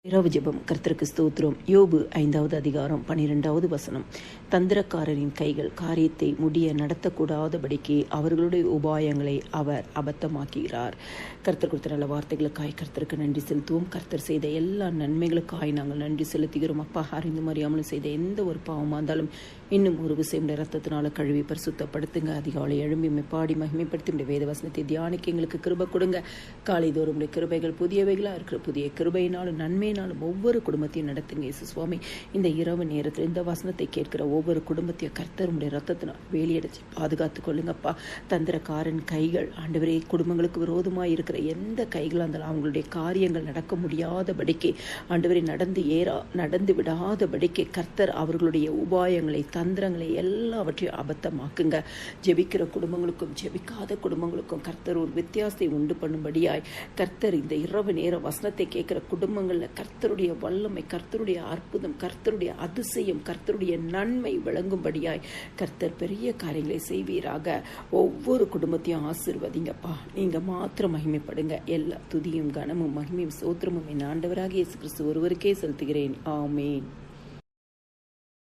இரவு ஜெபம். கர்த்தருக்கு ஸ்தோத்திரம். யோபு 5வது அதிகாரம் 12வது வசனம். தந்திரக்காரரின் கைகள் காரியத்தை முடிய நடத்தக்கூடாதபடிக்கு அவர்களுடைய உபாயங்களை அவர் அபத்தமாக்குகிறார். கர்த்தர் கொடுத்த நல்ல வார்த்தைகளுக்காய் கர்த்தருக்கு நன்றி செலுத்துவோம். கர்த்தர் செய்த எல்லா நன்மைகளுக்காய் நாங்கள் நன்றி செலுத்துகிறோம். அப்பா, அறிந்து அறியாமலும் செய்த எந்த ஒரு பாவமாக இருந்தாலும் இன்னும் ஒரு விஷயம் ரத்தத்தினால கழுவி பரிசுத்தப்படுத்துங்க. அதிகாலை எழும்பி பாடி மகிமைப்படுத்தி வேத வசனத்தை தியானிக்க எங்களுக்கு கிருபை கொடுங்க. காலைதோறும் கிருபைகள் புதியவைகளாக இருக்கிற புதிய கிருபையினாலும் நன்மையினாலும் ஒவ்வொரு குடும்பத்தையும் நடத்துங்க. இயேசு சுவாமி, இந்த இரவு நேரத்தில் இந்த வசனத்தை கேட்கிற ஒவ்வொரு குடும்பத்தையும் கர்த்தருடைய ரத்தத்தினால் வேலியடைச்சு பாதுகாத்து கொள்ளுங்கப்பா. தந்திரக்காரன் கைகள் ஆண்டவரே, குடும்பங்களுக்கு விரோதமாக இருக்கிற எந்த கைகளாக இருந்தாலும் அவங்களுடைய காரியங்கள் நடக்க முடியாதபடிக்கு ஆண்டவரே நடந்து விடாதபடிக்கு கர்த்தர் அவர்களுடைய உபாயங்களை தந்திரங்களை எல்லாவற்றையும் அபத்தமாக்குங்க. ஜெபிக்கிற குடும்பங்களுக்கும் ஜெபிக்காத குடும்பங்களுக்கும் கர்த்தர் ஒரு வித்தியாசத்தை உண்டு பண்ணும்படியாய் கர்த்தர் இந்த இரவு நேர வசனத்தை கேட்கிற குடும்பங்களில் கர்த்தருடைய வல்லமை, கர்த்தருடைய அற்புதம், கர்த்தருடைய அதிசயம், கர்த்தருடைய நன்மை விளங்கும்படியாய் கர்த்தர் பெரிய காரியங்களை செய்வீராக. ஒவ்வொரு குடும்பத்தையும் ஆசீர்வதிங்கப்பா. நீங்க மாத்திரம் மகிமைப்படுங்க. எல்லா துதியும் கனமும் மகிமையும் சோத்திரமும் என் ஆண்டவராகிய இயேசு கிறிஸ்து ஒருவருக்கே செலுத்துகிறேன். ஆமேன்.